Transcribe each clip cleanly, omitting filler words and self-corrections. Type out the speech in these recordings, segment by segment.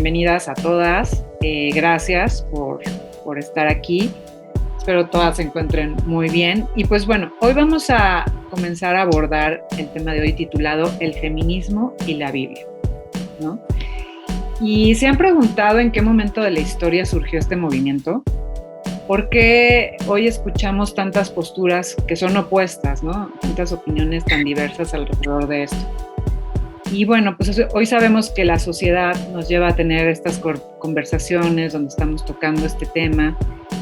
bienvenidas a todas. Gracias por estar aquí. Espero todas se encuentren muy bien. Y pues bueno, hoy vamos a comenzar a abordar el tema de hoy titulado El feminismo y la Biblia, ¿no? Y se han preguntado en qué momento de la historia surgió este movimiento. ¿Por qué hoy escuchamos tantas posturas que son opuestas, ¿no? Tantas opiniones tan diversas alrededor de esto. Y bueno, pues hoy sabemos que la sociedad nos lleva a tener estas conversaciones donde estamos tocando este tema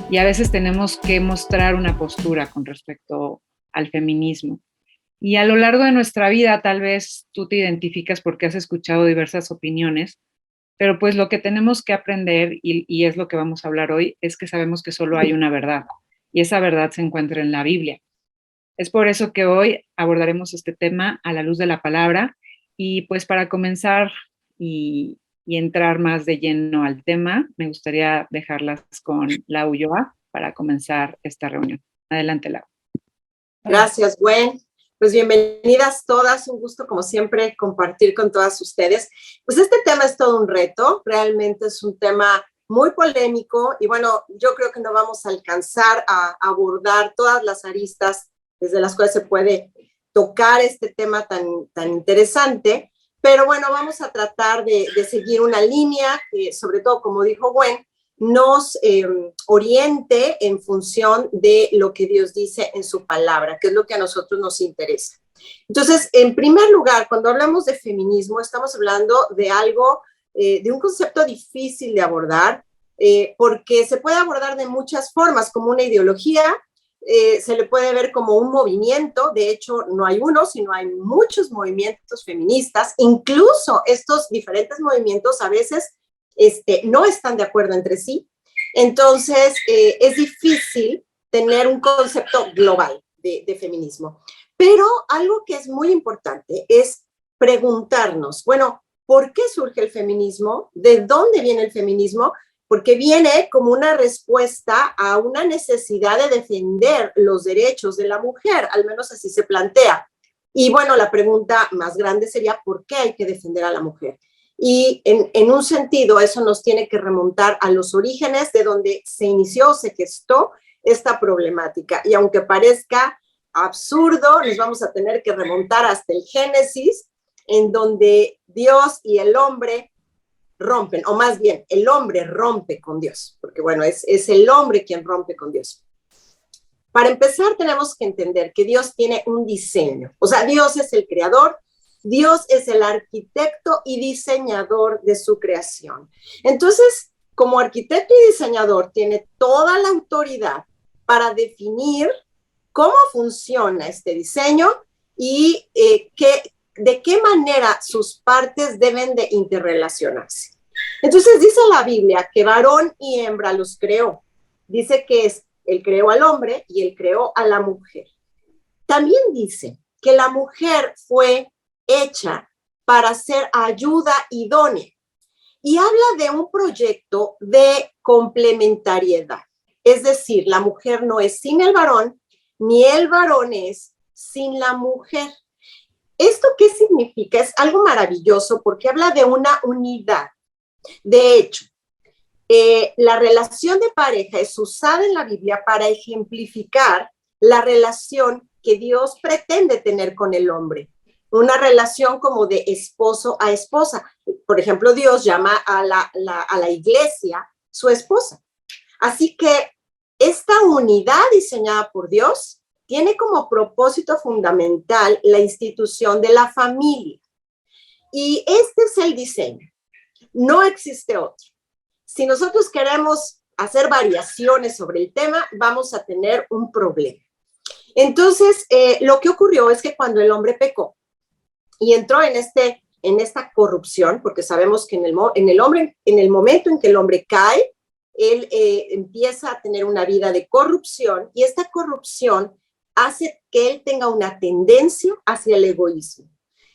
y a veces tenemos que mostrar una postura con respecto al feminismo. Y a lo largo de nuestra vida tal vez tú te identificas porque has escuchado diversas opiniones, pero pues lo que tenemos que aprender, y es lo que vamos a hablar hoy, es que sabemos que solo hay una verdad y esa verdad se encuentra en la Biblia. Es por eso que hoy abordaremos este tema a la luz de la palabra. Y pues para comenzar y entrar más de lleno al tema, me gustaría dejarlas con Lau Ulloa para comenzar esta reunión. Adelante, Lau. Gracias, Gwen. Pues bienvenidas todas, un gusto como siempre compartir con todas ustedes. Pues este tema es todo un reto, realmente es un tema muy polémico y bueno, yo creo que no vamos a alcanzar a abordar todas las aristas desde las cuales se puede tocar este tema tan interesante, pero bueno, vamos a tratar de seguir una línea que, sobre todo, como dijo Gwen, nos oriente en función de lo que Dios dice en su palabra, que es lo que a nosotros nos interesa. Entonces, en primer lugar, cuando hablamos de feminismo, estamos hablando de algo, de un concepto difícil de abordar, porque se puede abordar de muchas formas, como una ideología, se le puede ver como un movimiento. De hecho, no hay uno, sino hay muchos movimientos feministas. Incluso estos diferentes movimientos a veces no están de acuerdo entre sí. Entonces, es difícil tener un concepto global de feminismo. Pero algo que es muy importante es preguntarnos, bueno, ¿por qué surge el feminismo? ¿De dónde viene el feminismo? Porque viene como una respuesta a una necesidad de defender los derechos de la mujer, al menos así se plantea. Y bueno, la pregunta más grande sería, ¿por qué hay que defender a la mujer? Y en un sentido, eso nos tiene que remontar a los orígenes de donde se inició, se gestó esta problemática. Y aunque parezca absurdo, nos vamos a tener que remontar hasta el Génesis, en donde Dios y el hombre rompen, o más bien, el hombre rompe con Dios, porque bueno, es el hombre quien rompe con Dios. Para empezar, tenemos que entender que Dios tiene un diseño, o sea, Dios es el creador, Dios es el arquitecto y diseñador de su creación. Entonces, como arquitecto y diseñador, tiene toda la autoridad para definir cómo funciona este diseño y de qué manera sus partes deben de interrelacionarse. Entonces dice la Biblia que varón y hembra los creó. Dice que él creó al hombre y él creó a la mujer. También dice que la mujer fue hecha para ser ayuda idónea. Y habla de un proyecto de complementariedad. Es decir, la mujer no es sin el varón, ni el varón es sin la mujer. ¿Esto qué significa? Es algo maravilloso porque habla de una unidad. De hecho, la relación de pareja es usada en la Biblia para ejemplificar la relación que Dios pretende tener con el hombre. Una relación como de esposo a esposa. Por ejemplo, Dios llama a la iglesia su esposa. Así que esta unidad diseñada por Dios tiene como propósito fundamental la institución de la familia. Y este es el diseño. No existe otro. Si nosotros queremos hacer variaciones sobre el tema, vamos a tener un problema. Entonces, lo que ocurrió es que cuando el hombre pecó y entró en esta corrupción, porque sabemos que en el momento en que el hombre cae, él empieza a tener una vida de corrupción y esta corrupción hace que él tenga una tendencia hacia el egoísmo.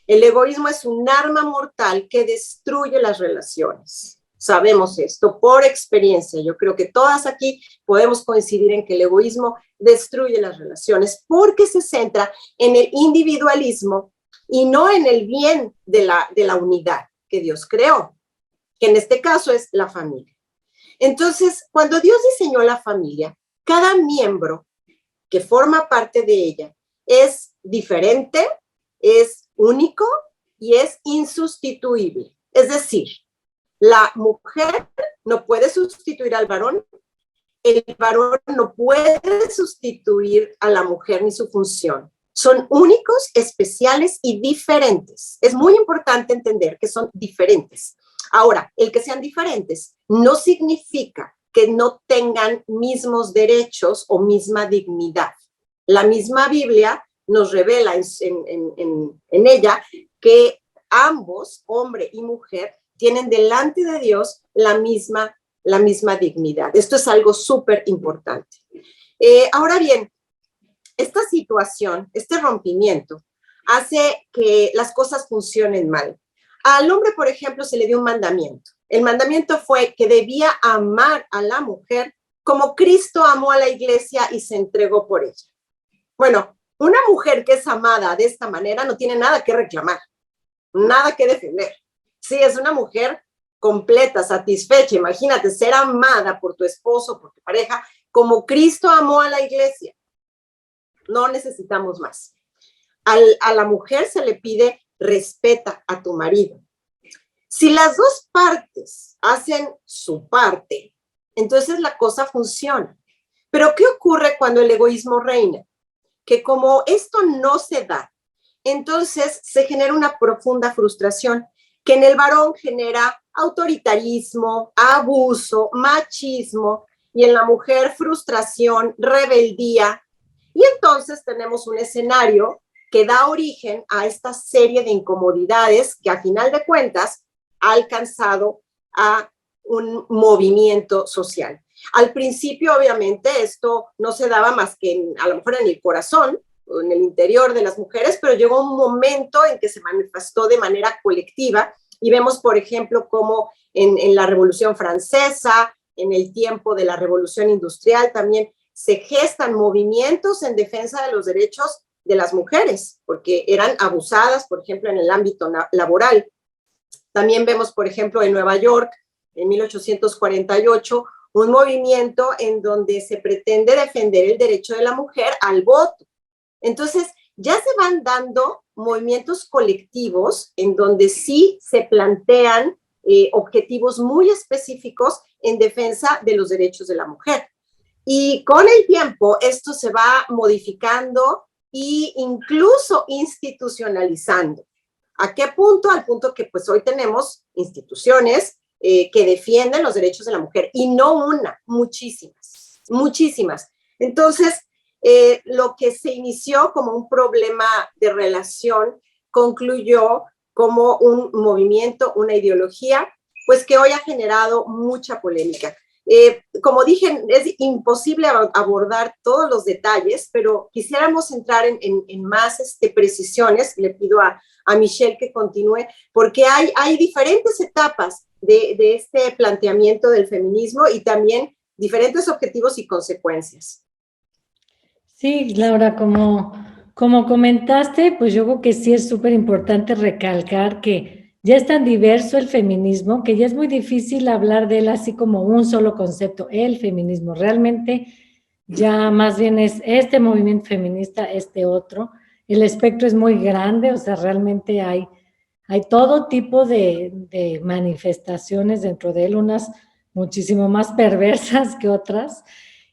El egoísmo es un arma mortal que destruye las relaciones. Sabemos esto por experiencia. Yo creo que todas aquí podemos coincidir en que el egoísmo destruye las relaciones porque se centra en el individualismo y no en el bien de la unidad que Dios creó. que en este caso es la familia. Entonces, cuando Dios diseñó la familia, cada miembro que forma parte de ella es diferente, es único y es insustituible. Es decir, la mujer no puede sustituir al varón, el varón no puede sustituir a la mujer ni su función. Son únicos, especiales y diferentes. Es muy importante entender que son diferentes. Ahora, el que sean diferentes no significa que no tengan mismos derechos o misma dignidad. La misma Biblia nos revela en ella que ambos, hombre y mujer, tienen delante de Dios la misma dignidad. Esto es algo súper importante. Ahora bien, esta situación, este rompimiento, hace que las cosas funcionen mal. Al hombre, por ejemplo, se le dio un mandamiento. El mandamiento fue que debía amar a la mujer como Cristo amó a la iglesia y se entregó por ella. Bueno, una mujer que es amada de esta manera no tiene nada que reclamar, nada que defender. Sí, es una mujer completa, satisfecha. Imagínate ser amada por tu esposo, por tu pareja, como Cristo amó a la iglesia. No necesitamos más. A la mujer se le pide respeta a tu marido. Si las dos partes hacen su parte, entonces la cosa funciona. Pero ¿qué ocurre cuando el egoísmo reina? Que como esto no se da, entonces se genera una profunda frustración que en el varón genera autoritarismo, abuso, machismo, y en la mujer frustración, rebeldía. Y entonces tenemos un escenario que da origen a esta serie de incomodidades que a final de cuentas ha alcanzado a un movimiento social. Al principio, obviamente, esto no se daba más que a lo mejor en el corazón, o en el interior de las mujeres, pero llegó un momento en que se manifestó de manera colectiva y vemos, por ejemplo, cómo en la Revolución Francesa, en el tiempo de la Revolución Industrial, también se gestan movimientos en defensa de los derechos de las mujeres, porque eran abusadas, por ejemplo, en el ámbito laboral. También vemos, por ejemplo, en Nueva York, en 1848, un movimiento en donde se pretende defender el derecho de la mujer al voto. Entonces, ya se van dando movimientos colectivos en donde sí se plantean objetivos muy específicos en defensa de los derechos de la mujer. Y con el tiempo esto se va modificando e incluso institucionalizando. ¿A qué punto? Al punto que pues hoy tenemos instituciones que defienden los derechos de la mujer, y no una, muchísimas, muchísimas. Entonces, lo que se inició como un problema de relación concluyó como un movimiento, una ideología, pues que hoy ha generado mucha polémica. Como dije, es imposible abordar todos los detalles, pero quisiéramos entrar en más precisiones. Le pido a Michelle que continúe, porque hay diferentes etapas de este planteamiento del feminismo y también diferentes objetivos y consecuencias. Sí, Laura, como comentaste, pues yo creo que sí es súper importante recalcar que ya es tan diverso el feminismo que ya es muy difícil hablar de él así como un solo concepto, el feminismo. Realmente ya más bien es este movimiento feminista, este otro. El espectro es muy grande, o sea, realmente hay todo tipo de manifestaciones dentro de él, unas muchísimo más perversas que otras.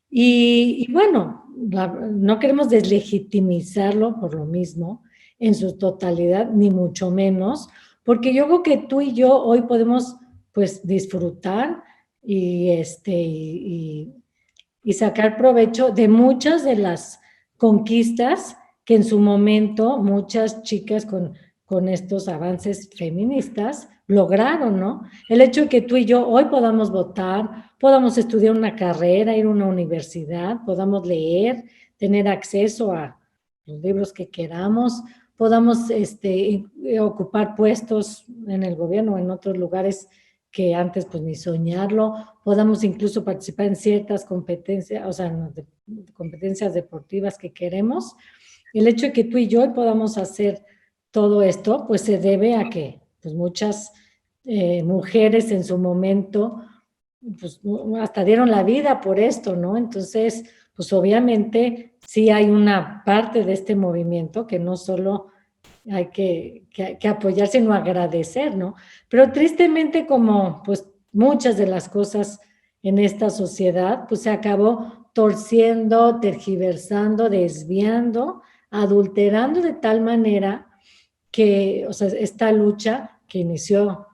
Y bueno, no queremos deslegitimizarlo por lo mismo en su totalidad, ni mucho menos, porque yo creo que tú y yo hoy podemos pues disfrutar y sacar provecho de muchas de las conquistas que en su momento muchas chicas con estos avances feministas lograron, ¿no? El hecho de que tú y yo hoy podamos votar, podamos estudiar una carrera, ir a una universidad, podamos leer, tener acceso a los libros que queramos, podamos ocupar puestos en el gobierno o en otros lugares que antes pues ni soñarlo, podamos incluso participar en ciertas competencias, o sea, competencias deportivas que queremos. El hecho de que tú y yo podamos hacer todo esto, pues se debe a que pues muchas mujeres en su momento, pues hasta dieron la vida por esto, ¿no? Entonces, pues obviamente sí hay una parte de este movimiento que no solo hay que apoyar, sino agradecer, ¿no? Pero tristemente, como pues muchas de las cosas en esta sociedad, pues se acabó torciendo, tergiversando, desviando, adulterando de tal manera que, o sea, esta lucha que inició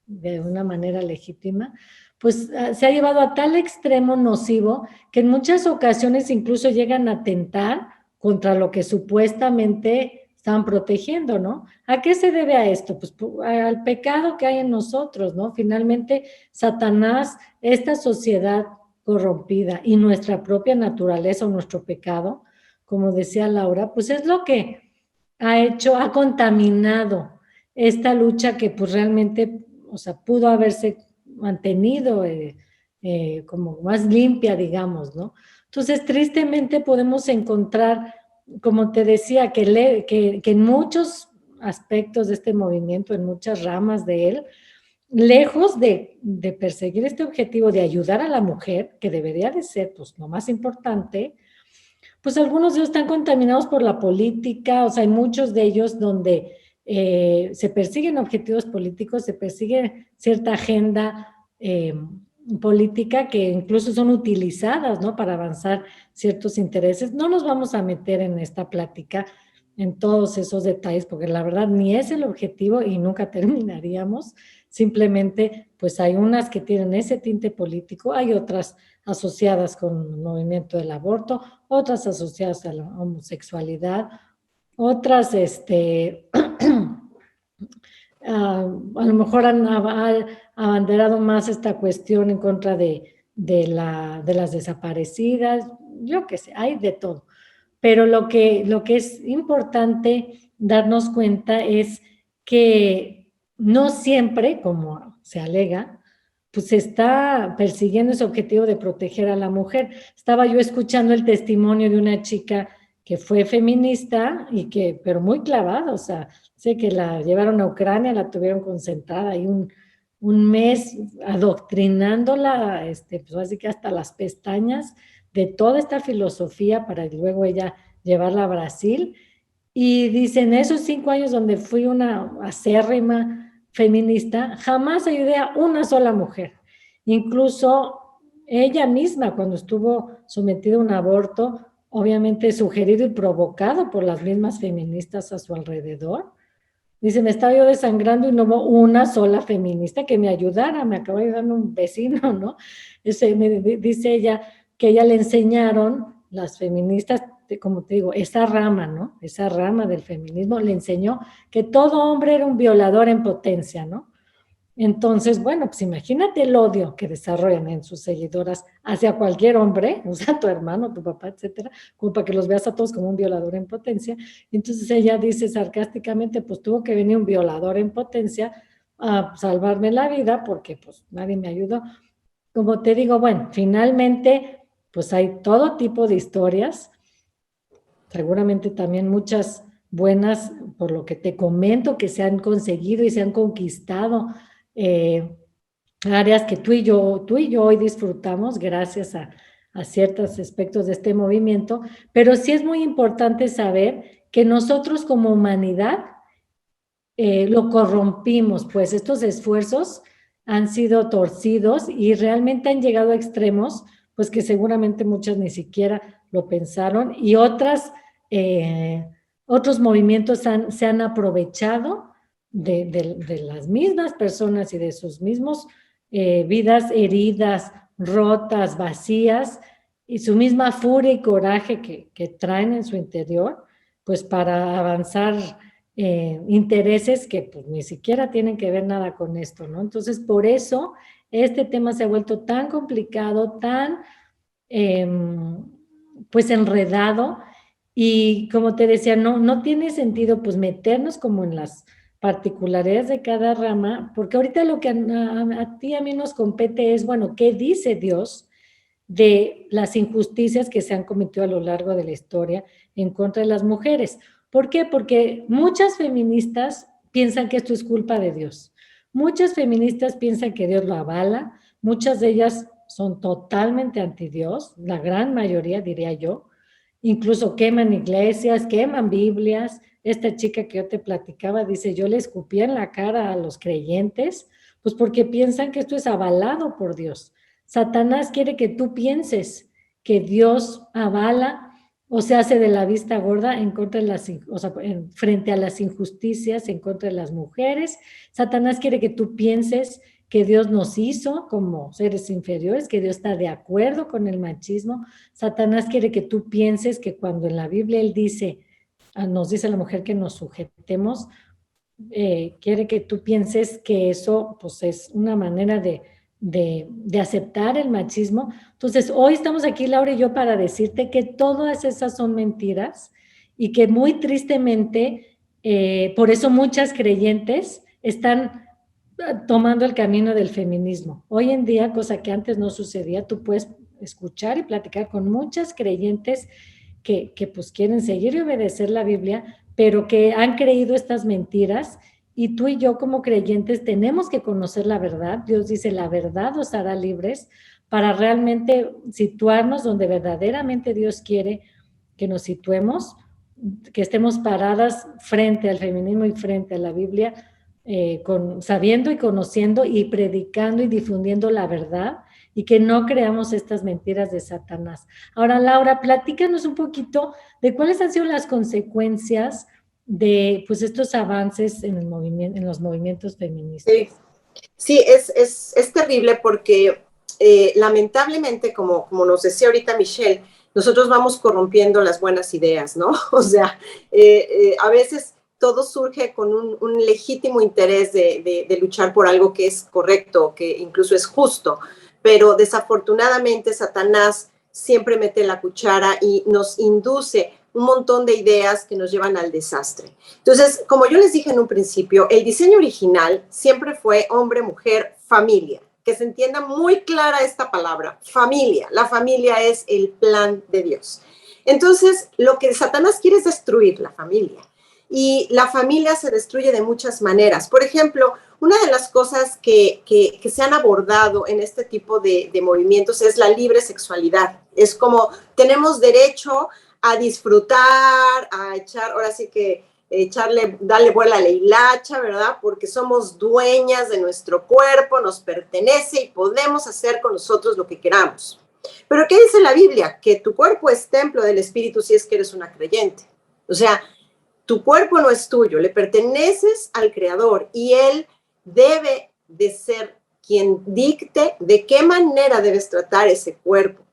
de una manera legítima, pues se ha llevado a tal extremo nocivo que en muchas ocasiones incluso llegan a atentar contra lo que supuestamente están protegiendo, ¿no? ¿A qué se debe a esto? Pues al pecado que hay en nosotros, ¿no? Finalmente, Satanás, esta sociedad corrompida y nuestra propia naturaleza o nuestro pecado, como decía Laura, pues es lo que ha contaminado esta lucha que pues realmente, o sea, pudo haberse mantenido como más limpia, digamos, ¿no? Entonces, tristemente podemos encontrar, como te decía, que en muchos aspectos de este movimiento, en muchas ramas de él, lejos de perseguir este objetivo de ayudar a la mujer, que debería de ser pues lo más importante, pues algunos de ellos están contaminados por la política, o sea, hay muchos de ellos donde se persiguen objetivos políticos, se persigue cierta agenda política que incluso son utilizadas, ¿no? Para avanzar ciertos intereses. No nos vamos a meter en esta plática en todos esos detalles, porque la verdad ni es el objetivo y nunca terminaríamos. Simplemente, pues hay unas que tienen ese tinte político, hay otras asociadas con el movimiento del aborto, otras asociadas a la homosexualidad, otras, a lo mejor han abanderado más esta cuestión en contra de las desaparecidas, yo qué sé, hay de todo. Pero lo que es importante darnos cuenta es que no siempre, como se alega, pues se está persiguiendo ese objetivo de proteger a la mujer. Estaba yo escuchando el testimonio de una chica que fue feminista y que, pero muy clavada, o sea, sé que la llevaron a Ucrania, la tuvieron concentrada ahí un mes adoctrinándola, pues así que hasta las pestañas de toda esta filosofía para luego ella llevarla a Brasil. Y dicen, esos 5 años donde fui una acérrima feminista, jamás ayudé a una sola mujer. Incluso ella misma, cuando estuvo sometida a un aborto, obviamente sugerido y provocado por las mismas feministas a su alrededor, dice, me estaba yo desangrando y no hubo una sola feminista que me ayudara, me acaba de ayudar un vecino, ¿no? Dice ella que ella le enseñaron, las feministas, como te digo, esa rama, ¿no? Esa rama del feminismo le enseñó que todo hombre era un violador en potencia, ¿no? Entonces, bueno, pues imagínate el odio que desarrollan en sus seguidoras hacia cualquier hombre, o sea, tu hermano, tu papá, etcétera, como para que los veas a todos como un violador en potencia. Entonces ella dice sarcásticamente, pues tuvo que venir un violador en potencia a salvarme la vida porque pues nadie me ayudó. Como te digo, bueno, finalmente, pues hay todo tipo de historias, seguramente también muchas buenas, por lo que te comento, que se han conseguido y se han conquistado áreas que tú y yo hoy disfrutamos gracias a ciertos aspectos de este movimiento, pero sí es muy importante saber que nosotros como humanidad lo corrompimos, pues estos esfuerzos han sido torcidos y realmente han llegado a extremos, pues que seguramente muchas ni siquiera lo pensaron y otros movimientos se han aprovechado de las mismas personas y de sus mismos vidas heridas, rotas, vacías y su misma furia y coraje que traen en su interior, pues para avanzar intereses que pues ni siquiera tienen que ver nada con esto, ¿no? Entonces, por eso este tema se ha vuelto tan complicado, tan pues enredado y como te decía, no tiene sentido pues meternos como en las particularidades de cada rama, porque ahorita lo que a ti y a mí nos compete es, bueno, ¿qué dice Dios de las injusticias que se han cometido a lo largo de la historia en contra de las mujeres? ¿Por qué? Porque muchas feministas piensan que esto es culpa de Dios, Muchas feministas piensan que Dios lo avala, muchas de ellas son totalmente anti Dios, la gran mayoría diría yo, incluso queman iglesias, queman Biblias. Esta chica que yo te platicaba dice, yo le escupía en la cara a los creyentes, pues porque piensan que esto es avalado por Dios. Satanás quiere que tú pienses que Dios avala o se hace de la vista gorda en contra de las, o sea, frente a las injusticias en contra de las mujeres. Satanás quiere que tú pienses que Dios nos hizo como seres inferiores, que Dios está de acuerdo con el machismo. Satanás quiere que tú pienses que cuando en la Biblia él dice, nos dice a la mujer que nos sujetemos, quiere que tú pienses que eso pues es una manera de aceptar el machismo. Entonces, hoy estamos aquí, Laura y yo, para decirte que todas esas son mentiras y que muy tristemente, por eso muchas creyentes están tomando el camino del feminismo. Hoy en día, cosa que antes no sucedía, tú puedes escuchar y platicar con muchas creyentes que pues quieren seguir y obedecer la Biblia, pero que han creído estas mentiras, y tú y yo como creyentes tenemos que conocer la verdad. Dios dice, la verdad os hará libres, para realmente situarnos donde verdaderamente Dios quiere que nos situemos, que estemos paradas frente al feminismo y frente a la Biblia, sabiendo y conociendo y predicando y difundiendo la verdad, y que no creamos estas mentiras de Satanás. Ahora, Laura, platícanos un poquito de cuáles han sido las consecuencias de pues, estos avances en, el movimiento, en los movimientos feministas. Sí, sí, es terrible porque lamentablemente, como nos decía ahorita Michelle, nosotros vamos corrompiendo las buenas ideas, ¿no? O sea, a veces todo surge con un legítimo interés de luchar por algo que es correcto, que incluso es justo, pero desafortunadamente Satanás siempre mete la cuchara y nos induce un montón de ideas que nos llevan al desastre. Entonces, como yo les dije en un principio, el diseño original siempre fue hombre, mujer, familia. Que se entienda muy clara esta palabra, familia. La familia es el plan de Dios. Entonces, lo que Satanás quiere es destruir la familia. Y la familia se destruye de muchas maneras. Por ejemplo, una de las cosas que se han abordado en este tipo de movimientos es la libre sexualidad. Es como tenemos derecho a disfrutar, a echar, ahora sí que darle vuela a la hilacha, ¿verdad? Porque somos dueñas de nuestro cuerpo, nos pertenece y podemos hacer con nosotros lo que queramos. Pero ¿qué dice la Biblia? Que tu cuerpo es templo del Espíritu si es que eres una creyente. O sea, tu cuerpo no es tuyo, le perteneces al Creador y Él debe de ser quien dicte de qué manera debes tratar ese cuerpo.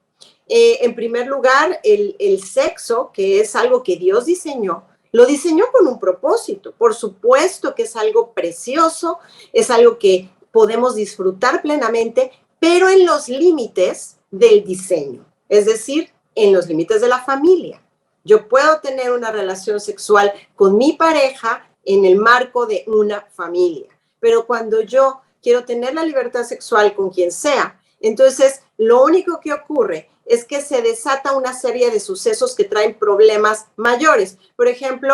En primer lugar, el sexo, que es algo que Dios diseñó, lo diseñó con un propósito. Por supuesto que es algo precioso, es algo que podemos disfrutar plenamente, pero en los límites del diseño, es decir, en los límites de la familia. Yo puedo tener una relación sexual con mi pareja en el marco de una familia, pero cuando yo quiero tener la libertad sexual con quien sea, entonces lo único que ocurre es que se desata una serie de sucesos que traen problemas mayores. Por ejemplo,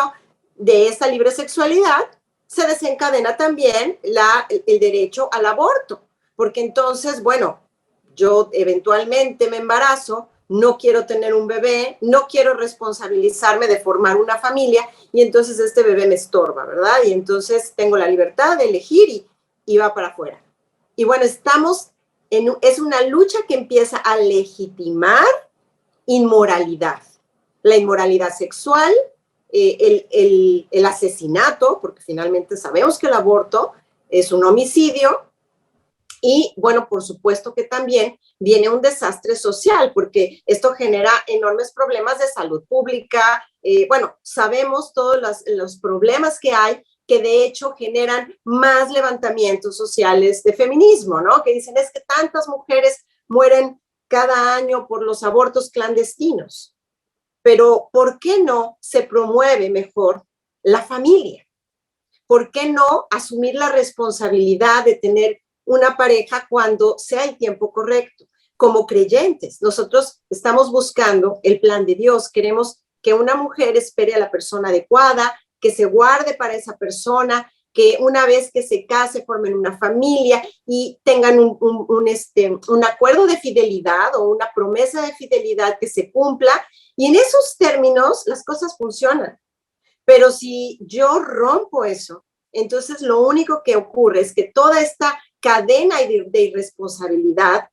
de esta libre sexualidad se desencadena también el derecho al aborto, porque entonces, bueno, yo eventualmente me embarazo, no quiero tener un bebé, no quiero responsabilizarme de formar una familia y entonces este bebé me estorba, ¿verdad? Y entonces tengo la libertad de elegir y va para afuera. Y bueno, es una lucha que empieza a legitimar inmoralidad. La inmoralidad sexual, el asesinato, porque finalmente sabemos que el aborto es un homicidio. Y bueno, por supuesto que también viene un desastre social, porque esto genera enormes problemas de salud pública. Bueno, sabemos todos los problemas que hay, que de hecho generan más levantamientos sociales de feminismo, ¿no? Que dicen, es que tantas mujeres mueren cada año por los abortos clandestinos. Pero ¿por qué no se promueve mejor la familia? ¿Por qué no asumir la responsabilidad de tener una pareja cuando sea el tiempo correcto? Como creyentes, nosotros estamos buscando el plan de Dios. Queremos que una mujer espere a la persona adecuada, que se guarde para esa persona, que una vez que se case formen una familia y tengan un acuerdo de fidelidad o una promesa de fidelidad que se cumpla, y en esos términos las cosas funcionan. Pero si yo rompo eso, entonces lo único que ocurre es que toda esta cadena de irresponsabilidad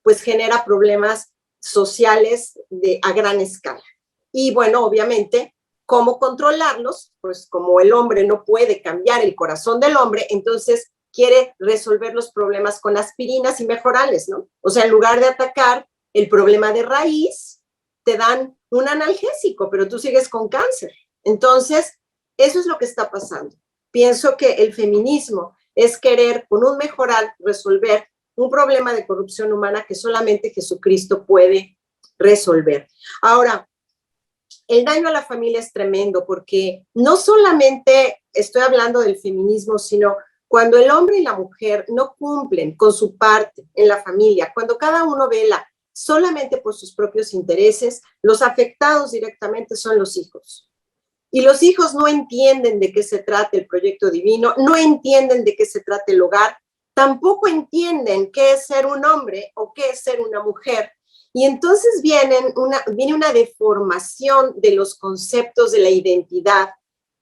pues genera problemas sociales a gran escala. Y bueno, obviamente, ¿cómo controlarlos? Pues como el hombre no puede cambiar el corazón del hombre, entonces quiere resolver los problemas con aspirinas y mejorales, ¿no? O sea, en lugar de atacar el problema de raíz, te dan un analgésico, pero tú sigues con cáncer. Entonces, eso es lo que está pasando. Pienso que el feminismo es querer, con un mejorar, resolver un problema de corrupción humana que solamente Jesucristo puede resolver. Ahora, el daño a la familia es tremendo porque no solamente estoy hablando del feminismo, sino cuando el hombre y la mujer no cumplen con su parte en la familia, cuando cada uno vela solamente por sus propios intereses, los afectados directamente son los hijos. Y los hijos no entienden de qué se trata el proyecto divino, no entienden de qué se trata el hogar, tampoco entienden qué es ser un hombre o qué es ser una mujer. Y entonces viene una deformación de los conceptos de la identidad,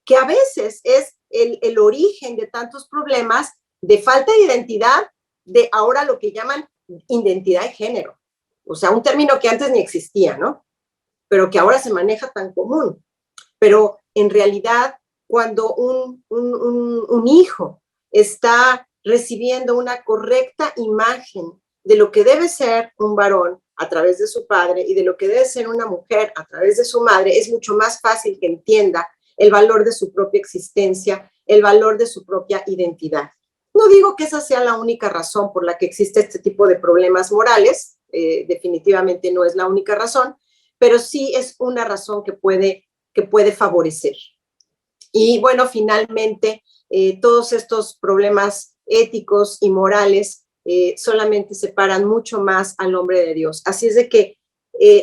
que a veces es el origen de tantos problemas de falta de identidad, de ahora lo que llaman identidad de género. O sea, un término que antes ni existía, ¿no? Pero que ahora se maneja tan común. Pero en realidad, cuando un hijo está recibiendo una correcta imagen de lo que debe ser un varón a través de su padre y de lo que debe ser una mujer a través de su madre, es mucho más fácil que entienda el valor de su propia existencia, el valor de su propia identidad. No digo que esa sea la única razón por la que existe este tipo de problemas morales, definitivamente no es la única razón, pero sí es una razón que puede favorecer. Y bueno, finalmente, todos estos problemas éticos y morales solamente separan mucho más al hombre de Dios. Así es de que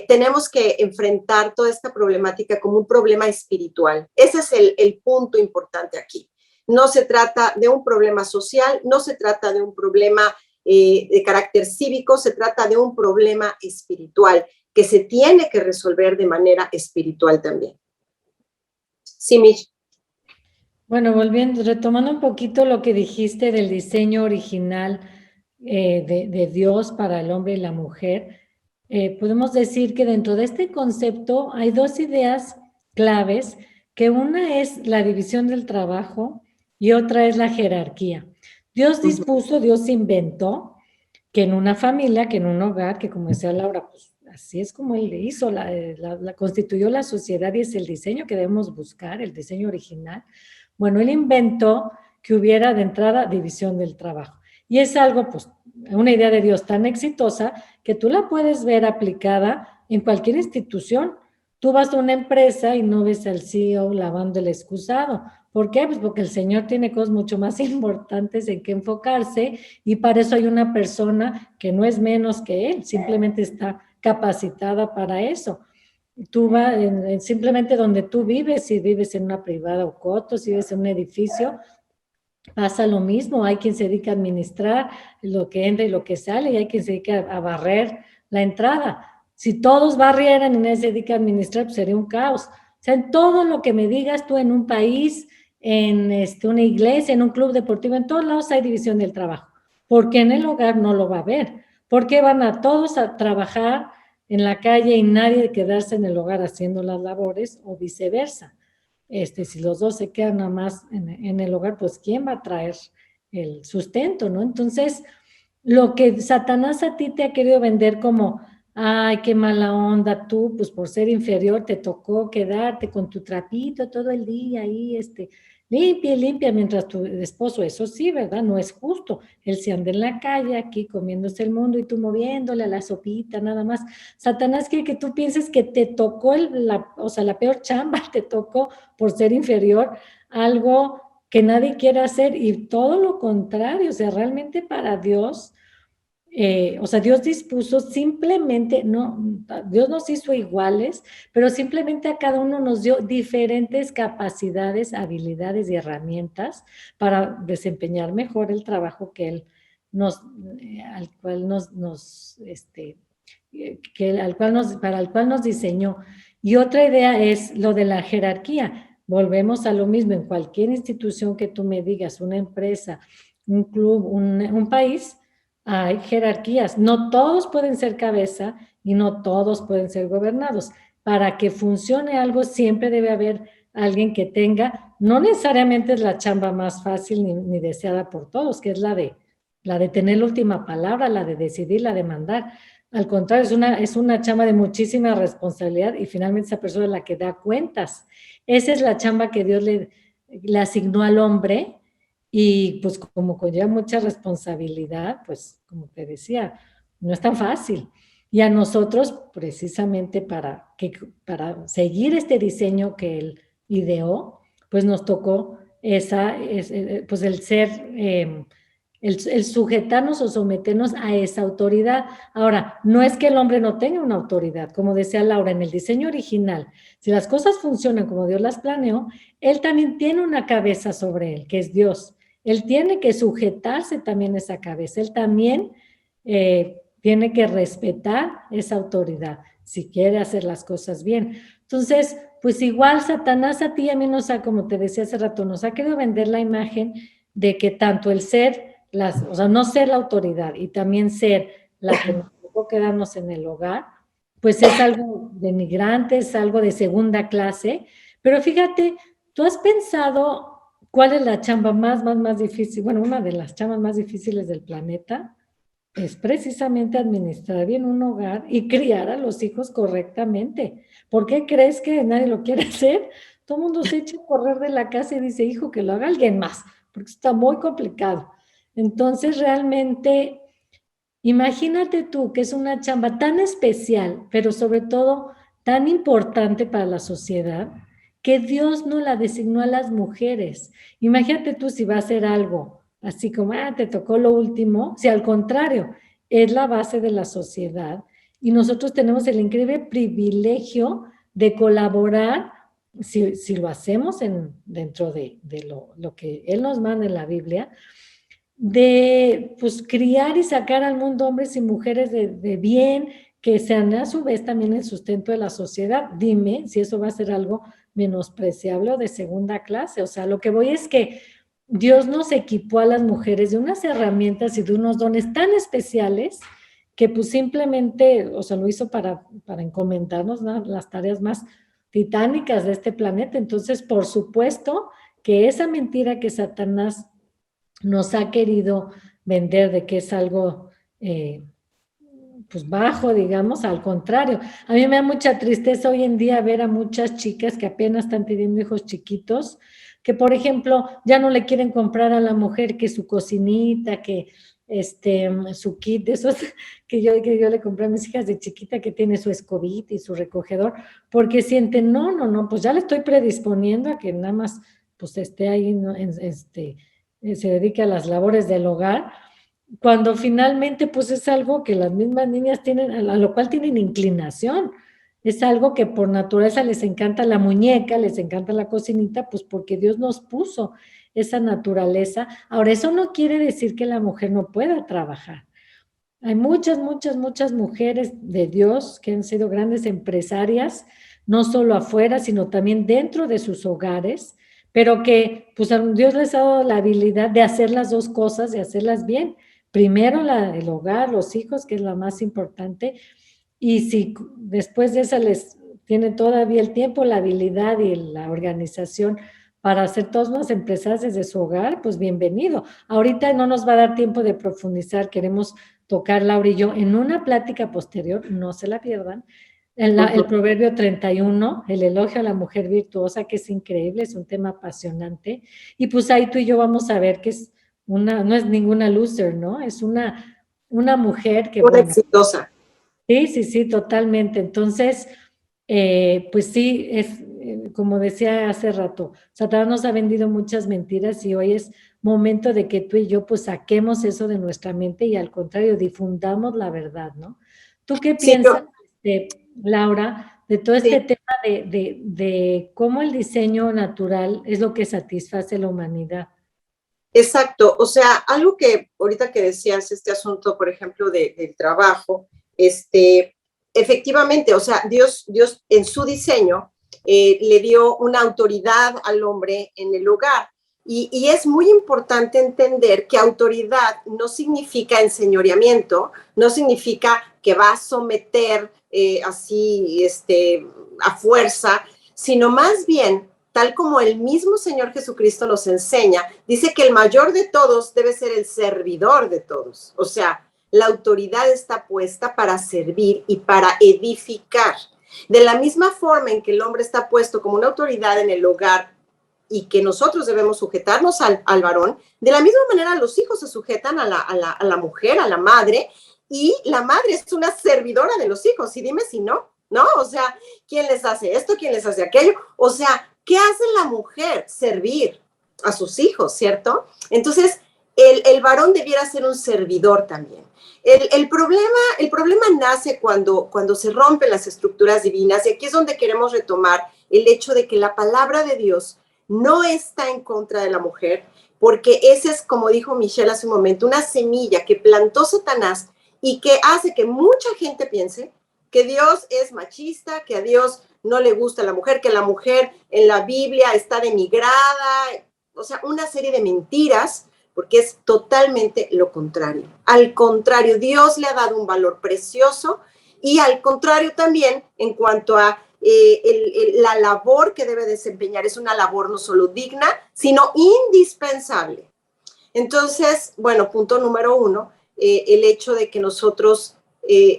tenemos que enfrentar toda esta problemática como un problema espiritual. Ese es el punto importante aquí. No se trata de un problema social, no se trata de un problema de carácter cívico, se trata de un problema espiritual que se tiene que resolver de manera espiritual también. Sí, Mish. Bueno, volviendo, retomando un poquito lo que dijiste del diseño original de Dios para el hombre y la mujer, podemos decir que dentro de este concepto hay dos ideas claves, que una es la división del trabajo y otra es la jerarquía. Dios dispuso, Dios inventó que en una familia, que en un hogar, que como decía Laura, pues así es como él le hizo, constituyó la sociedad y es el diseño que debemos buscar, el diseño original. Bueno, él inventó que hubiera de entrada división del trabajo. Y es algo, pues, una idea de Dios tan exitosa que tú la puedes ver aplicada en cualquier institución. Tú vas a una empresa y no ves al CEO lavando el excusado. ¿Por qué? Pues porque el Señor tiene cosas mucho más importantes en que enfocarse y para eso hay una persona que no es menos que él, simplemente está capacitada para eso. Tú vas simplemente donde tú vives, si vives en una privada o coto, si vives en un edificio, pasa lo mismo. Hay quien se dedica a administrar lo que entra y lo que sale y hay quien se dedica a barrer la entrada. Si todos barrieran y nadie se dedica a administrar, pues sería un caos. O sea, en todo lo que me digas tú en un país, en una iglesia, en un club deportivo, en todos lados hay división del trabajo. Porque en el hogar no lo va a haber. Porque van a todos a trabajar en la calle y nadie quedarse en el hogar haciendo las labores o viceversa. Si los dos se quedan nada más en el hogar, pues ¿quién va a traer el sustento, no? Entonces, lo que Satanás a ti te ha querido vender como, ay, qué mala onda tú, pues por ser inferior te tocó quedarte con tu trapito todo el día ahí, limpia, limpia, mientras tu esposo, eso sí, ¿verdad? No es justo. Él se anda en la calle aquí comiéndose el mundo y tú moviéndole a la sopita, nada más. Satanás quiere que tú pienses que te tocó la peor chamba, te tocó por ser inferior, algo que nadie quiere hacer y todo lo contrario, o sea, realmente para Dios o sea, Dios dispuso simplemente, no, Dios nos hizo iguales, pero simplemente a cada uno nos dio diferentes capacidades, habilidades y herramientas para desempeñar mejor el trabajo que Él nos, al cual para el cual nos diseñó. Y otra idea es lo de la jerarquía. Volvemos a lo mismo, en cualquier institución que tú me digas, una empresa, un club, un país, hay jerarquías. No todos pueden ser cabeza y no todos pueden ser gobernados. Para que funcione algo siempre debe haber alguien que tenga, no necesariamente es la chamba más fácil ni deseada por todos, que es la de tener la última palabra, la de decidir, la de mandar. Al contrario, es una chamba de muchísima responsabilidad y finalmente esa persona es la que da cuentas. Esa es la chamba que Dios le asignó al hombre y pues como conlleva mucha responsabilidad, pues como te decía, no es tan fácil. Y a nosotros, precisamente para seguir este diseño que él ideó, pues nos tocó pues el ser, el sujetarnos o someternos a esa autoridad. Ahora, no es que el hombre no tenga una autoridad, como decía Laura, en el diseño original, si las cosas funcionan como Dios las planeó, él también tiene una cabeza sobre él, que es Dios. Él tiene que sujetarse también a esa cabeza, él también tiene que respetar esa autoridad si quiere hacer las cosas bien. Entonces, pues igual Satanás a ti y a mí como te decía hace rato, nos ha querido vender la imagen de que tanto el ser, o sea, no ser la autoridad y también ser la que nos tocó quedarnos en el hogar, pues es algo denigrante, es algo de segunda clase, pero fíjate, ¿tú has pensado cuál es la chamba más difícil? Bueno, una de las chambas más difíciles del planeta es precisamente administrar bien un hogar y criar a los hijos correctamente. ¿Por qué crees que nadie lo quiere hacer? Todo el mundo se echa a correr de la casa y dice, hijo, que lo haga alguien más, porque está muy complicado. Entonces, realmente, imagínate tú que es una chamba tan especial, pero sobre todo tan importante para la sociedad, que Dios no la designó a las mujeres. Imagínate tú si va a hacer algo así como, te tocó lo último, si al contrario, es la base de la sociedad y nosotros tenemos el increíble privilegio de colaborar, si lo hacemos dentro de lo que Él nos manda en la Biblia, de pues criar y sacar al mundo hombres y mujeres de bien, que sean a su vez también el sustento de la sociedad. Dime si eso va a ser algo menospreciable o de segunda clase. O sea, lo que voy es que Dios nos equipó a las mujeres de unas herramientas y de unos dones tan especiales que pues simplemente, o sea, lo hizo para encomendarnos, ¿no?, las tareas más titánicas de este planeta. Entonces, por supuesto que esa mentira que Satanás nos ha querido vender de que es algo pues bajo, digamos, al contrario. A mí me da mucha tristeza hoy en día ver a muchas chicas que apenas están teniendo hijos chiquitos, que por ejemplo ya no le quieren comprar a la mujer que su cocinita, que su kit, de esos que yo le compré a mis hijas de chiquita, que tiene su escobita y su recogedor, porque sienten, no, pues ya le estoy predisponiendo a que nada más pues esté ahí, ¿no?, se dedique a las labores del hogar, cuando finalmente pues es algo que las mismas niñas tienen, a lo cual tienen inclinación. Es algo que por naturaleza les encanta la muñeca, les encanta la cocinita, pues porque Dios nos puso esa naturaleza. Ahora, eso no quiere decir que la mujer no pueda trabajar. Hay muchas mujeres de Dios que han sido grandes empresarias, no solo afuera, sino también dentro de sus hogares, pero que pues Dios les ha dado la habilidad de hacer las dos cosas, de hacerlas bien. Primero el hogar, los hijos, que es la más importante, y si después de esa les tiene todavía el tiempo, la habilidad y la organización para hacer todas las empresas desde su hogar, pues bienvenido. Ahorita no nos va a dar tiempo de profundizar, queremos tocar, Laura y yo, en una plática posterior, no se la pierdan, el proverbio 31, el elogio a la mujer virtuosa, que es increíble, es un tema apasionante, y pues ahí tú y yo vamos a ver que no es ninguna loser, ¿no? Es una mujer que, una exitosa. Sí, totalmente. Entonces, pues sí, es como decía hace rato, Satanás nos ha vendido muchas mentiras y hoy es momento de que tú y yo pues saquemos eso de nuestra mente y al contrario, difundamos la verdad, ¿no? ¿Tú qué Sí, piensas, Laura, de todo este sí, tema de cómo el diseño natural es lo que satisface la humanidad? exacto. O sea, algo que ahorita que decías, este asunto, por ejemplo, del trabajo, efectivamente, o sea, Dios en su diseño le dio una autoridad al hombre en el hogar. Y es muy importante entender que autoridad no significa enseñoreamiento, no significa que va a someter así a fuerza, sino más bien, tal como el mismo Señor Jesucristo nos enseña, dice que el mayor de todos debe ser el servidor de todos. O sea, la autoridad está puesta para servir y para edificar. De la misma forma en que el hombre está puesto como una autoridad en el hogar y que nosotros debemos sujetarnos al varón, de la misma manera los hijos se sujetan a la mujer, a la madre, y la madre es una servidora de los hijos. Y dime si no, ¿no? O sea, ¿quién les hace esto? ¿Quién les hace aquello? O sea, ¿qué hace la mujer? Servir a sus hijos, ¿cierto? Entonces, el varón debiera ser un servidor también. El problema nace cuando se rompen las estructuras divinas, y aquí es donde queremos retomar el hecho de que la palabra de Dios no está en contra de la mujer, porque ese es, como dijo Michelle hace un momento, una semilla que plantó Satanás y que hace que mucha gente piense que Dios es machista, que a Dios no le gusta a la mujer, que la mujer en la Biblia está denigrada, o sea, una serie de mentiras, porque es totalmente lo contrario. Al contrario, Dios le ha dado un valor precioso, y al contrario también en cuanto a la labor que debe desempeñar. Es una labor no solo digna, sino indispensable. Entonces, bueno, punto número uno, el hecho de que nosotros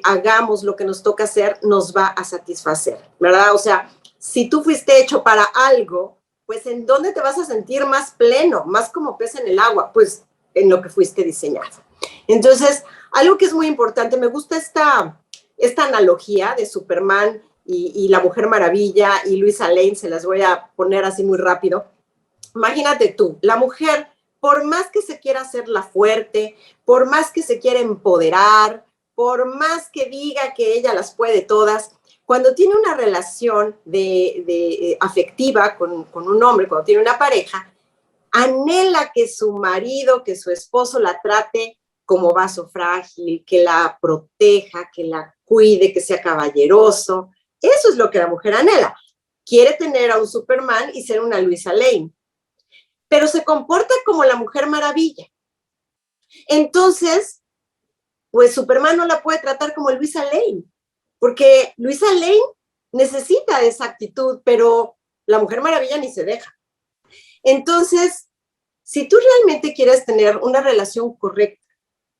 hagamos lo que nos toca hacer nos va a satisfacer, ¿verdad? O sea, si tú fuiste hecho para algo, pues ¿en dónde te vas a sentir más pleno, más como pez en el agua? Pues en lo que fuiste diseñado. Entonces, algo que es muy importante, me gusta esta analogía de Superman y la Mujer Maravilla y Luisa Lane, se las voy a poner así muy rápido. Imagínate tú, la mujer, por más que se quiera hacer la fuerte, por más que se quiera empoderar, por más que diga que ella las puede todas, cuando tiene una relación afectiva con un hombre, cuando tiene una pareja, anhela que su marido, que su esposo la trate como vaso frágil, que la proteja, que la cuide, que sea caballeroso. Eso es lo que la mujer anhela. Quiere tener a un Superman y ser una Luisa Lane, pero se comporta como la Mujer Maravilla. Entonces, pues Superman no la puede tratar como Luisa Lane, porque Luisa Lane necesita esa actitud, pero la Mujer Maravilla ni se deja. Entonces, si tú realmente quieres tener una relación correcta,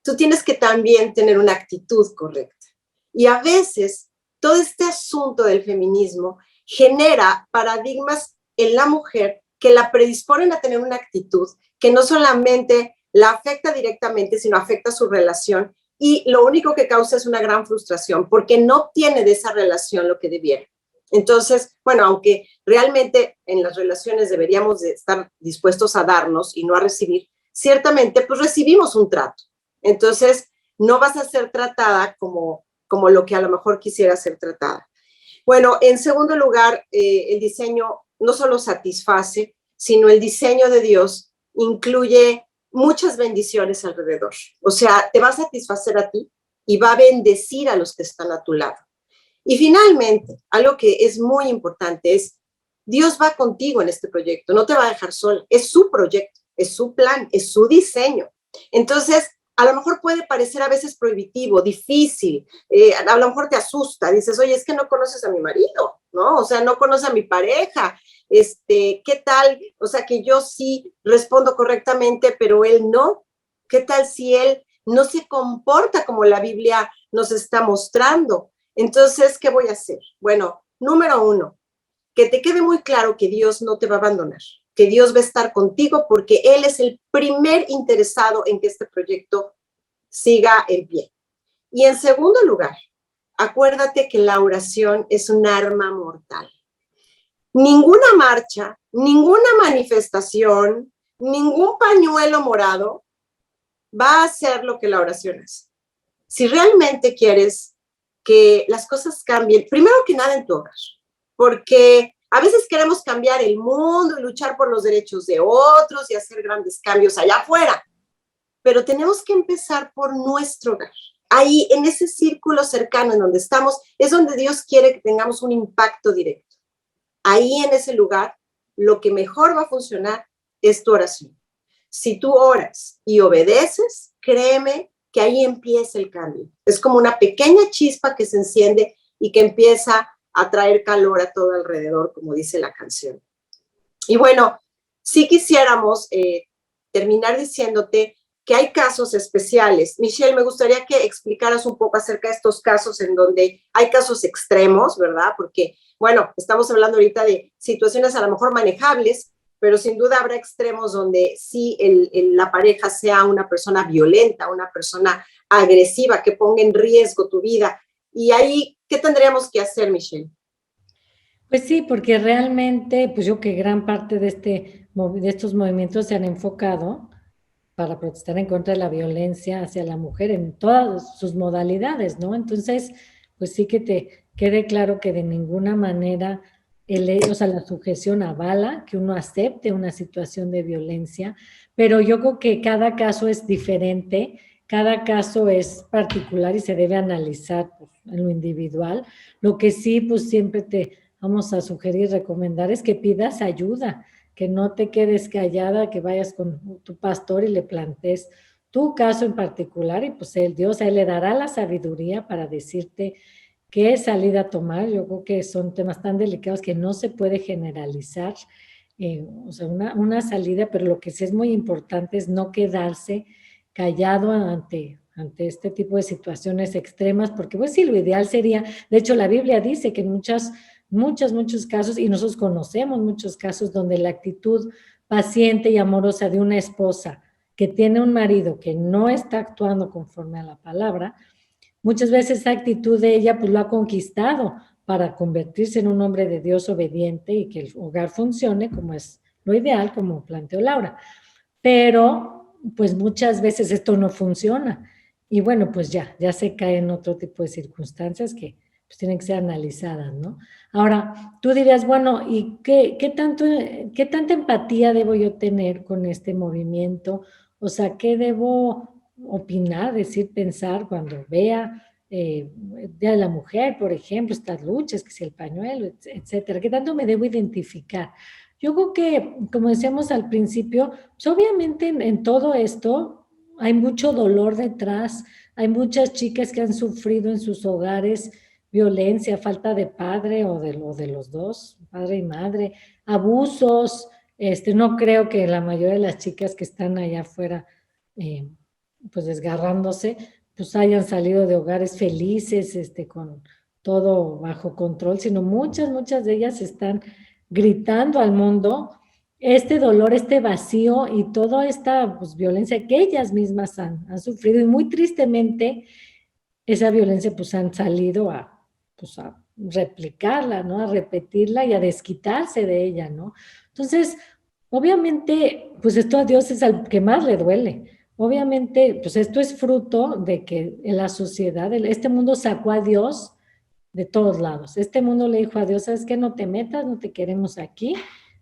tú tienes que también tener una actitud correcta. Y a veces, todo este asunto del feminismo genera paradigmas en la mujer que la predisponen a tener una actitud que no solamente la afecta directamente, sino afecta su relación, y lo único que causa es una gran frustración porque no obtiene de esa relación lo que debiera. Entonces, bueno, aunque realmente en las relaciones deberíamos de estar dispuestos a darnos y no a recibir, ciertamente pues recibimos un trato. Entonces, no vas a ser tratada como lo que a lo mejor quisiera ser tratada. Bueno, en segundo lugar, el diseño no solo satisface, sino el diseño de Dios incluye muchas bendiciones alrededor. O sea, te va a satisfacer a ti y va a bendecir a los que están a tu lado. Y finalmente, algo que es muy importante es, Dios va contigo en este proyecto, no te va a dejar sola, es su proyecto, es su plan, es su diseño. Entonces, a lo mejor puede parecer a veces prohibitivo, difícil, a lo mejor te asusta, dices, oye, es que no conoces a mi marido, ¿no? O sea, no conoces a mi pareja, ¿qué tal? O sea, que yo sí respondo correctamente, pero él no. ¿Qué tal si él no se comporta como la Biblia nos está mostrando? Entonces, ¿qué voy a hacer? Bueno, número uno, que te quede muy claro que Dios no te va a abandonar, que Dios va a estar contigo porque Él es el primer interesado en que este proyecto siga en pie. Y en segundo lugar, acuérdate que la oración es un arma mortal. Ninguna marcha, ninguna manifestación, ningún pañuelo morado va a hacer lo que la oración hace. Si realmente quieres que las cosas cambien, primero que nada en tu hogar, porque a veces queremos cambiar el mundo y luchar por los derechos de otros y hacer grandes cambios allá afuera, pero tenemos que empezar por nuestro hogar. Ahí, en ese círculo cercano en donde estamos, es donde Dios quiere que tengamos un impacto directo. Ahí, en ese lugar, lo que mejor va a funcionar es tu oración. Si tú oras y obedeces, créeme que ahí empieza el cambio. Es como una pequeña chispa que se enciende y que empieza a traer calor a todo alrededor, como dice la canción. Y bueno, sí quisiéramos terminar diciéndote que hay casos especiales. Michelle, me gustaría que explicaras un poco acerca de estos casos en donde hay casos extremos, ¿verdad? Porque, bueno, estamos hablando ahorita de situaciones a lo mejor manejables, pero sin duda habrá extremos donde sí la pareja sea una persona violenta, una persona agresiva, que ponga en riesgo tu vida. Y ahí, ¿qué tendríamos que hacer, Michelle? Pues sí, porque realmente, pues yo que gran parte de estos movimientos se han enfocado para protestar en contra de la violencia hacia la mujer en todas sus modalidades, ¿no? Entonces, pues sí que te quede claro que de ninguna manera o sea, la sujeción avala que uno acepte una situación de violencia, pero yo creo que cada caso es diferente, cada caso es particular y se debe analizar pues, en lo individual. Lo que sí, pues siempre te vamos a sugerir y recomendar es que pidas ayuda, que no te quedes callada, que vayas con tu pastor y le plantees tu caso en particular y pues Dios a él le dará la sabiduría para decirte qué salida tomar. Yo creo que son temas tan delicados que no se puede generalizar, o sea, una salida, pero lo que sí es muy importante es no quedarse callado ante este tipo de situaciones extremas, porque pues sí, lo ideal sería, de hecho la Biblia dice que en muchos casos, y nosotros conocemos muchos casos donde la actitud paciente y amorosa de una esposa que tiene un marido que no está actuando conforme a la palabra, muchas veces esa actitud de ella pues lo ha conquistado para convertirse en un hombre de Dios obediente y que el hogar funcione como es lo ideal, como planteó Laura. Pero pues muchas veces esto no funciona y bueno, pues ya se cae en otro tipo de circunstancias que pues tienen que ser analizadas, ¿no? Ahora, tú dirías, bueno, ¿y qué tanta empatía debo yo tener con este movimiento? O sea, ¿qué debo opinar, decir, pensar cuando vea Día de la Mujer, por ejemplo, estas luchas, que si el pañuelo, etcétera? ¿Qué tanto me debo identificar? Yo creo que, como decíamos al principio, pues obviamente en todo esto hay mucho dolor detrás, hay muchas chicas que han sufrido en sus hogares violencia, falta de padre o de los dos, padre y madre, abusos. No creo que la mayoría de las chicas que están allá afuera, eh, pues desgarrándose, pues hayan salido de hogares felices, con todo bajo control, sino muchas de ellas están gritando al mundo este dolor, este vacío y toda esta pues, violencia que ellas mismas han sufrido y muy tristemente esa violencia pues han salido pues, a replicarla, ¿no? A repetirla y a desquitarse de ella, ¿no? Entonces, obviamente, pues esto a Dios es al que más le duele. Obviamente, pues esto es fruto de que en la sociedad, este mundo sacó a Dios de todos lados. Este mundo le dijo a Dios, ¿sabes qué? No te metas, no te queremos aquí.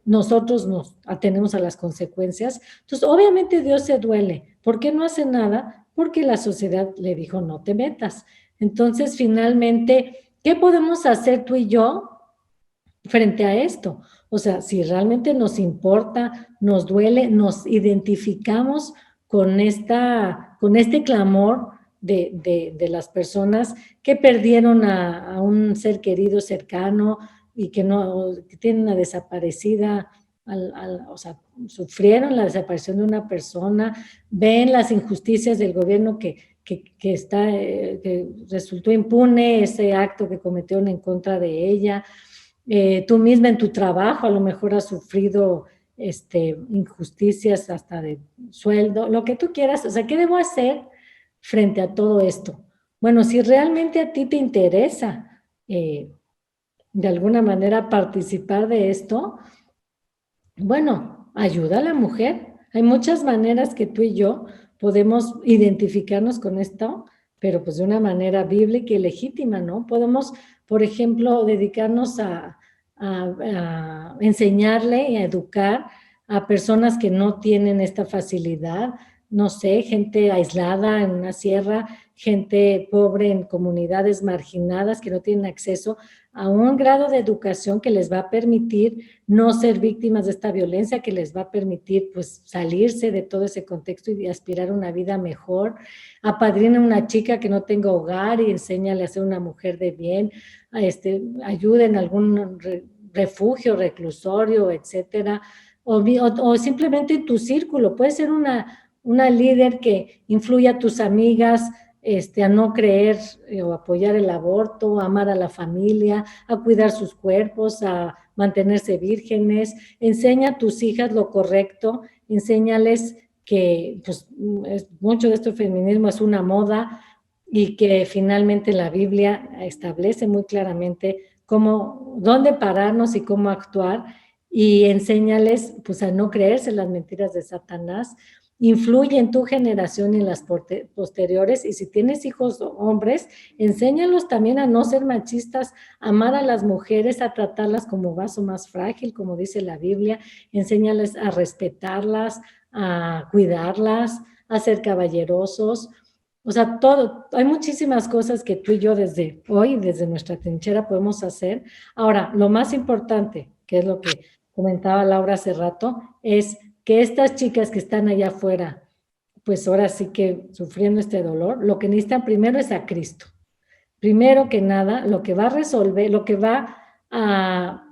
Nosotros nos atenemos a las consecuencias. Entonces, obviamente Dios se duele. ¿Por qué no hace nada? Porque la sociedad le dijo, no te metas. Entonces, finalmente, ¿qué podemos hacer tú y yo frente a esto? O sea, si realmente nos importa, nos duele, nos identificamos con este clamor de las personas que perdieron a un ser querido cercano y que tienen una desaparecida, o sea, sufrieron la desaparición de una persona, ven las injusticias del gobierno que resultó impune ese acto que cometieron en contra de ella. Tú misma en tu trabajo a lo mejor has sufrido injusticias hasta de sueldo, lo que tú quieras. O sea, ¿qué debo hacer frente a todo esto? Bueno, si realmente a ti te interesa de alguna manera participar de esto, bueno, ayuda a la mujer Hay muchas maneras que tú y yo podemos identificarnos con esto, pero pues de una manera bíblica y legítima, ¿no? Podemos, por ejemplo, dedicarnos a enseñarle y a educar a personas que no tienen esta facilidad, no sé, gente aislada en una sierra, gente pobre en comunidades marginadas que no tienen acceso a un grado de educación que les va a permitir no ser víctimas de esta violencia, que les va a permitir pues salirse de todo ese contexto y aspirar a una vida mejor. Apadrina a una chica que no tenga hogar y enséñale a ser una mujer de bien, ayuda en algún refugio, reclusorio, etcétera, o simplemente en tu círculo. Puede ser una líder que influya a tus amigas a no creer o apoyar el aborto, a amar a la familia, a cuidar sus cuerpos, a mantenerse vírgenes. Enseña a tus hijas lo correcto, enséñales que pues, mucho de este feminismo es una moda y que finalmente la Biblia establece muy claramente dónde pararnos y cómo actuar, y enséñales pues a no creerse las mentiras de Satanás. Influye en tu generación y en las posteriores, y si tienes hijos hombres, enséñalos también a no ser machistas, a amar a las mujeres, a tratarlas como vaso más frágil, como dice la Biblia. Enséñales a respetarlas, a cuidarlas, a ser caballerosos. O sea, hay muchísimas cosas que tú y yo desde hoy, desde nuestra trinchera podemos hacer. Ahora, lo más importante, que es lo que comentaba Laura hace rato, es que estas chicas que están allá afuera, pues ahora sí que sufriendo este dolor, lo que necesitan primero es a Cristo. Primero que nada, lo que va a resolver, lo que va a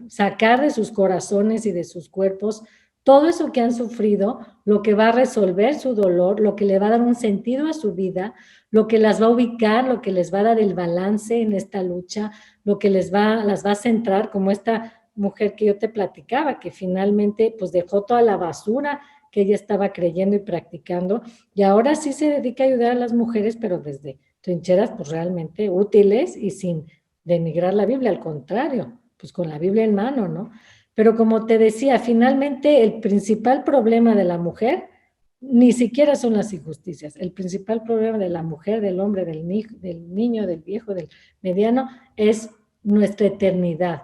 sacar de sus corazones y de sus cuerpos todo eso que han sufrido, lo que va a resolver su dolor, lo que le va a dar un sentido a su vida, lo que las va a ubicar, lo que les va a dar el balance en esta lucha, lo que las va a centrar, como esta mujer que yo te platicaba, que finalmente pues dejó toda la basura que ella estaba creyendo y practicando, y ahora sí se dedica a ayudar a las mujeres, pero desde trincheras pues realmente útiles y sin denigrar la Biblia, al contrario, pues con la Biblia en mano, ¿no? Pero como te decía, finalmente el principal problema de la mujer ni siquiera son las injusticias. El principal problema de la mujer, del hombre, del niño, del viejo, del mediano, es nuestra eternidad,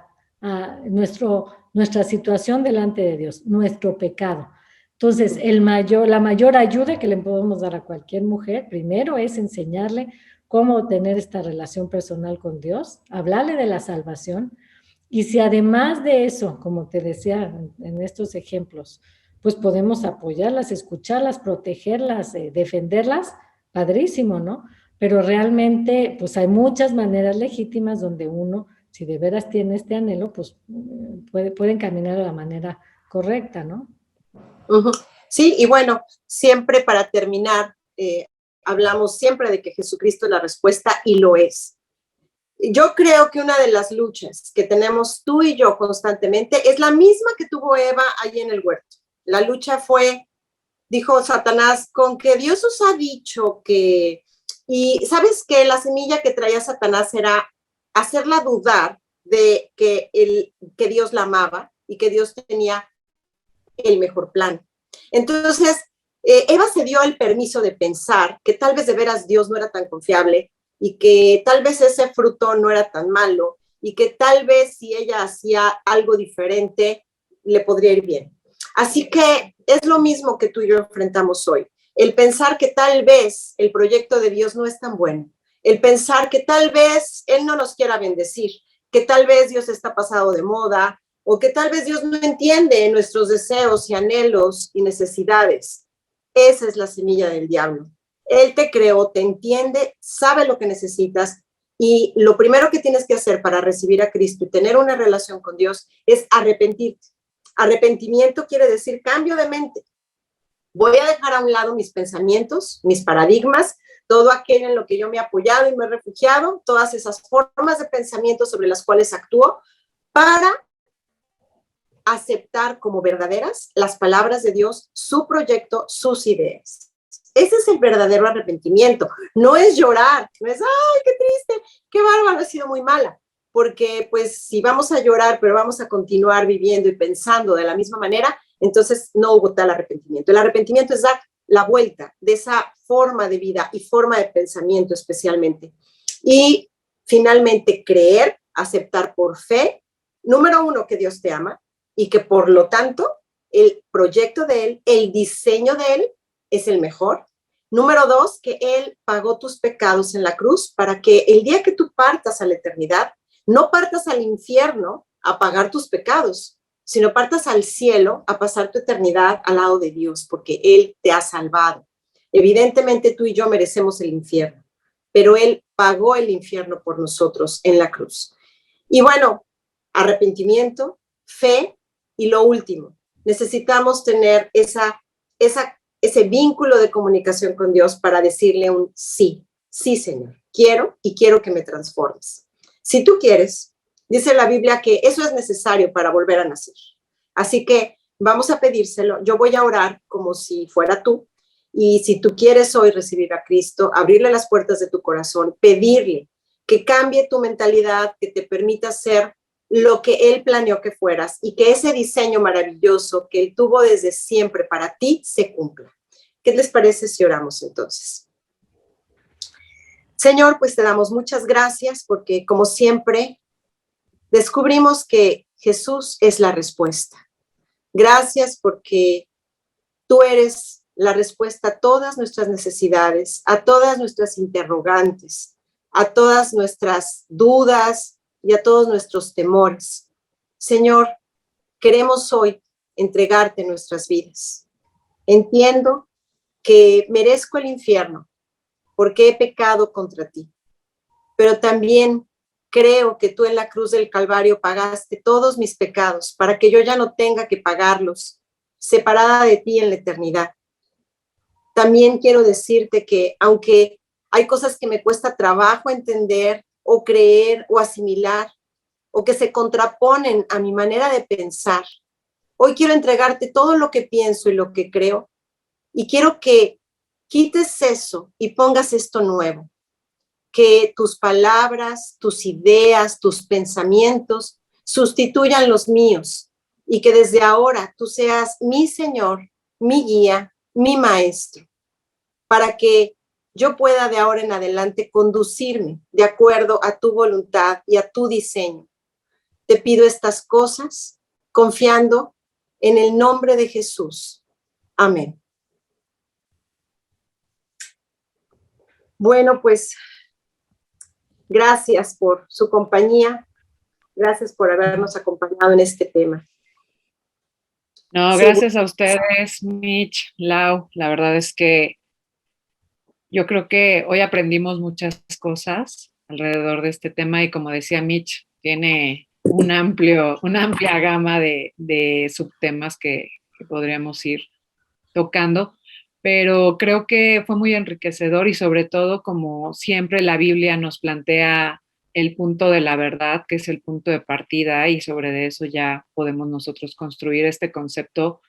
nuestra situación delante de Dios, nuestro pecado. Entonces, la mayor ayuda que le podemos dar a cualquier mujer, primero es enseñarle cómo tener esta relación personal con Dios, hablarle de la salvación. Y si además de eso, como te decía en estos ejemplos, pues podemos apoyarlas, escucharlas, protegerlas, defenderlas, padrísimo, ¿no? Pero realmente, pues hay muchas maneras legítimas donde uno, si de veras tiene este anhelo, pues puede caminar de la manera correcta, ¿no? Sí, y bueno, siempre para terminar, hablamos siempre de que Jesucristo es la respuesta y lo es. Yo creo que una de las luchas que tenemos tú y yo constantemente es la misma que tuvo Eva allí en el huerto. La lucha fue, dijo Satanás, con que Dios os ha dicho que, y sabes que la semilla que traía Satanás era hacerla dudar de que Dios la amaba y que Dios tenía el mejor plan. Entonces, Eva se dio el permiso de pensar que tal vez de veras Dios no era tan confiable y que tal vez ese fruto no era tan malo y que tal vez si ella hacía algo diferente le podría ir bien. Así que es lo mismo que tú y yo enfrentamos hoy. El pensar que tal vez el proyecto de Dios no es tan bueno. El pensar que tal vez Él no nos quiera bendecir, que tal vez Dios está pasado de moda o que tal vez Dios no entiende nuestros deseos y anhelos y necesidades. Esa es la semilla del diablo. Él te creó, te entiende, sabe lo que necesitas y lo primero que tienes que hacer para recibir a Cristo y tener una relación con Dios es arrepentirte. Arrepentimiento quiere decir cambio de mente. Voy a dejar a un lado mis pensamientos, mis paradigmas, todo aquello en lo que yo me he apoyado y me he refugiado, todas esas formas de pensamiento sobre las cuales actúo para aceptar como verdaderas las palabras de Dios, su proyecto, sus ideas. Ese es el verdadero arrepentimiento. No es llorar, no es, ay, qué triste, qué bárbaro, he sido muy mala. Porque pues si vamos a llorar, pero vamos a continuar viviendo y pensando de la misma manera, Entonces no hubo tal arrepentimiento. El arrepentimiento es dar la vuelta de esa forma de vida y forma de pensamiento especialmente. Y finalmente creer, aceptar por fe, número uno, que Dios te ama y que por lo tanto el proyecto de Él, el diseño de Él es el mejor. Número dos, que Él pagó tus pecados en la cruz para que el día que tú partas a la eternidad, no partas al infierno a pagar tus pecados, sino partas al cielo a pasar tu eternidad al lado de Dios, porque Él te ha salvado. Evidentemente tú y yo merecemos el infierno, pero Él pagó el infierno por nosotros en la cruz. Y bueno, arrepentimiento, fe y lo último, necesitamos tener ese vínculo de comunicación con Dios para decirle un sí, sí, Señor, quiero y quiero que me transformes. Si tú quieres, dice la Biblia que eso es necesario para volver a nacer. Así que vamos a pedírselo. Yo voy a orar como si fuera tú. Y si tú quieres hoy recibir a Cristo, abrirle las puertas de tu corazón, pedirle que cambie tu mentalidad, que te permita ser lo que Él planeó que fueras y que ese diseño maravilloso que Él tuvo desde siempre para ti se cumpla. ¿Qué les parece si oramos entonces? Señor, pues te damos muchas gracias porque, como siempre, descubrimos que Jesús es la respuesta. Gracias porque tú eres la respuesta a todas nuestras necesidades, a todas nuestras interrogantes, a todas nuestras dudas y a todos nuestros temores. Señor, queremos hoy entregarte nuestras vidas. Entiendo que merezco el infierno porque he pecado contra ti, pero también creo que tú en la cruz del Calvario pagaste todos mis pecados para que yo ya no tenga que pagarlos, separada de ti en la eternidad. También quiero decirte que aunque hay cosas que me cuesta trabajo entender o creer o asimilar o que se contraponen a mi manera de pensar, hoy quiero entregarte todo lo que pienso y lo que creo y quiero que quites eso y pongas esto nuevo, que tus palabras, tus ideas, tus pensamientos sustituyan los míos y que desde ahora tú seas mi Señor, mi guía, mi maestro, para que yo pueda de ahora en adelante conducirme de acuerdo a tu voluntad y a tu diseño. Te pido estas cosas confiando en el nombre de Jesús. Amén. Bueno, pues gracias por su compañía. Gracias por habernos acompañado en este tema. No, gracias a ustedes, Mitch, Lau. La verdad es que yo creo que hoy aprendimos muchas cosas alrededor de este tema y como decía Mitch, tiene una amplia gama de subtemas que podríamos ir tocando, pero creo que fue muy enriquecedor y sobre todo, como siempre, la Biblia nos plantea el punto de la verdad, que es el punto de partida, y sobre eso ya podemos nosotros construir este concepto,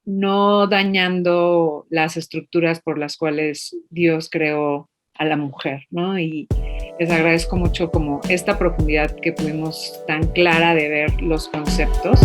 no dañando las estructuras por las cuales Dios creó a la mujer, ¿no? Y les agradezco mucho como esta profundidad que pudimos tan clara de ver los conceptos.